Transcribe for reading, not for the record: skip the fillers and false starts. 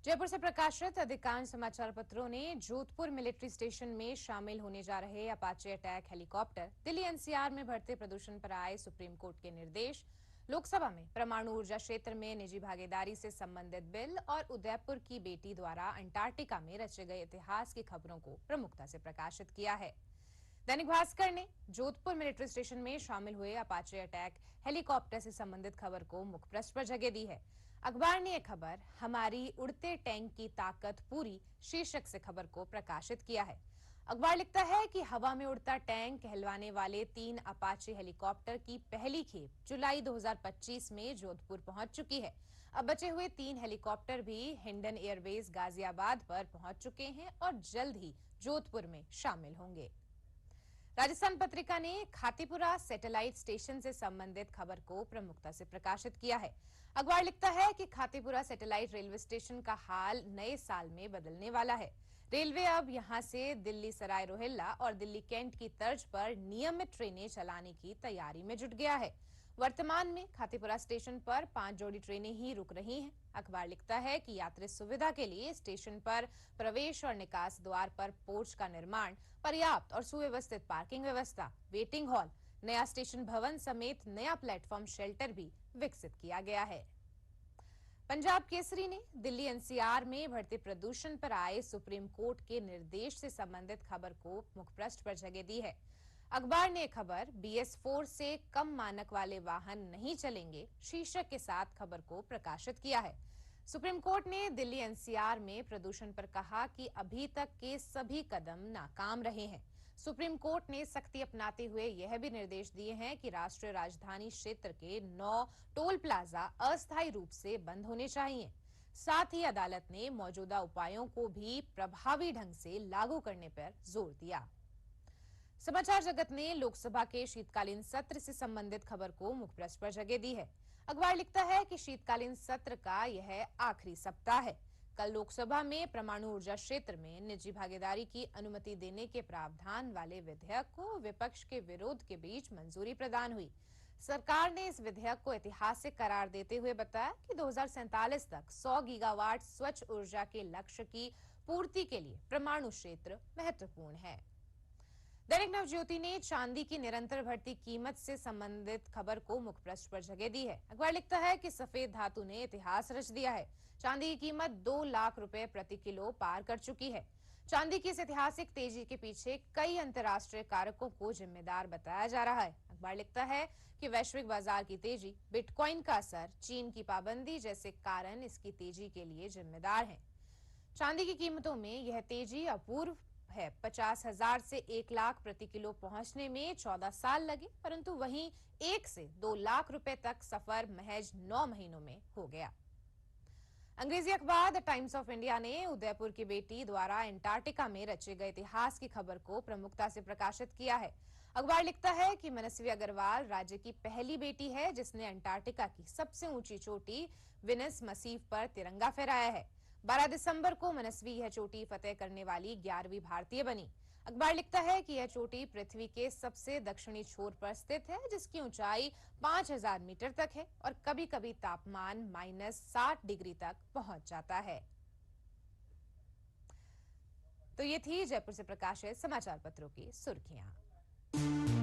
जयपुर से प्रकाशित अधिकांश समाचार पत्रों ने जोधपुर मिलिट्री स्टेशन में शामिल होने जा रहे Apache attack helicopter, Delhi NCR में बढ़ते प्रदूषण पर आए सुप्रीम कोर्ट के निर्देश, लोकसभा में परमाणु ऊर्जा क्षेत्र में निजी भागीदारी से संबंधित बिल और उदयपुर की बेटी द्वारा अंटार्कटिका में रचे गए इतिहास की खबरों को प्रमुखता से प्रकाशित किया है। दैनिक भास्कर ने जोधपुर मिलिट्री स्टेशन में शामिल हुए अपाचे अटैक हेलीकॉप्टर से संबंधित खबर को मुख्य पृष्ठ पर जगह दी है। अखबार ने यह खबर हमारी उड़ते टैंक की ताकत पूरी शीर्षक से खबर को प्रकाशित किया है। अखबार लिखता है कि हवा में उड़ता टैंक कहलवाने वाले 3 अपाचे हेलीकॉप्टर की पहली खेप जुलाई 2025 में जोधपुर पहुंच चुकी है। अब बचे हुए 3 हेलीकॉप्टर भी हिंडन एयरबेस गाजियाबाद पर पहुंच चुके हैं और जल्द ही जोधपुर में शामिल होंगे। राजस्थान पत्रिका ने खातीपुरा सैटेलाइट स्टेशन से संबंधित खबर को प्रमुखता से प्रकाशित किया है। अखबार लिखता है कि खातीपुरा सैटेलाइट रेलवे स्टेशन का हाल नए साल में बदलने वाला है। रेलवे अब यहां से दिल्ली सराय रोहिल्ला और दिल्ली कैंट की तर्ज पर नियमित ट्रेनें चलाने की तैयारी में जुट गया है। वर्तमान में खातीपुरा स्टेशन पर 5 जोड़ी ट्रेनें ही रुक रही हैं। अखबार लिखता है कि यात्री सुविधा के लिए स्टेशन पर प्रवेश और निकास द्वार पर पोर्च का निर्माण, पर्याप्त और सुव्यवस्थित पार्किंग व्यवस्था, वेटिंग हॉल, नया स्टेशन भवन समेत नया प्लेटफॉर्म शेल्टर भी विकसित किया गया है। पंजाब केसरी ने दिल्ली एनसीआर में बढ़ते प्रदूषण पर आए सुप्रीम कोर्ट के निर्देश से संबंधित खबर को मुख्य पृष्ठ पर जगह दी है। अखबार ने खबर BS4 से कम मानक वाले वाहन नहीं चलेंगे शीर्षक के साथ खबर को प्रकाशित किया है। सुप्रीम कोर्ट ने दिल्ली एनसीआर में प्रदूषण पर कहा कि अभी तक के सभी कदम नाकाम रहे हैं। सुप्रीम कोर्ट ने सख्ती अपनाते हुए यह भी निर्देश दिए हैं कि राष्ट्रीय राजधानी क्षेत्र के 9 टोल प्लाजा अस्थायी रूप से बंद होने चाहिए। साथ ही अदालत ने मौजूदा उपायों को भी प्रभावी ढंग से लागू करने पर जोर दिया। समाचार जगत ने लोकसभा के शीतकालीन सत्र से संबंधित खबर को मुख्य पृष्ठ पर जगह दी है। अखबार लिखता है कि शीतकालीन सत्र का यह आखिरी सप्ताह है। कल लोकसभा में परमाणु ऊर्जा क्षेत्र में निजी भागीदारी की अनुमति देने के प्रावधान वाले विधेयक को विपक्ष के विरोध के बीच मंजूरी प्रदान हुई। सरकार ने इस विधेयक को ऐतिहासिक करार देते हुए बताया कि 2047 तक 100 गीगावाट स्वच्छ ऊर्जा के लक्ष्य की पूर्ति के लिए परमाणु क्षेत्र महत्वपूर्ण है। दैनिक नवज्योति ने चांदी की निरंतर बढ़ती कीमत से संबंधित खबर को मुख्य पृष्ठ पर जगह दी है। अखबार लिखता है कि सफेद धातु ने इतिहास रच दिया है। चांदी की कीमत 2 लाख रुपए प्रति किलो पार कर चुकी है। चांदी की इस ऐतिहासिक तेजी के पीछे कई अंतर्राष्ट्रीय कारकों को जिम्मेदार बताया जा रहा है। अखबार लिखता है कि वैश्विक बाजार की तेजी, बिटकॉइन का असर, चीन की पाबंदी जैसे कारण इसकी तेजी के लिए जिम्मेदार हैं। चांदी की कीमतों में यह तेजी अपूर्व है। 50,000 से 1 लाख प्रति किलो पहुंचने में 14 साल लगे, परंतु वहीं 1 से 2 लाख रुपए तक सफर महज 9 महीनों में हो गया। अंग्रेजी अखबार द टाइम्स ऑफ इंडिया ने उदयपुर की बेटी द्वारा अंटार्कटिका में रचे गए इतिहास की खबर को प्रमुखता से प्रकाशित किया है। अखबार लिखता है कि मनस्वी अग्रवाल राज्य की पहली बेटी है जिसने अंटार्कटिका की सबसे ऊंची चोटी विनस मसीफ पर तिरंगा फहराया है। 12 दिसंबर को मनस्वी यह चोटी फतेह करने वाली 11वीं भारतीय बनी। अखबार लिखता है कि यह चोटी पृथ्वी के सबसे दक्षिणी छोर पर स्थित है जिसकी ऊंचाई 5000 मीटर तक है और कभी-कभी तापमान -60 डिग्री तक पहुंच जाता है। तो ये थी जयपुर से प्रकाशित समाचार पत्रों की सुर्खियां।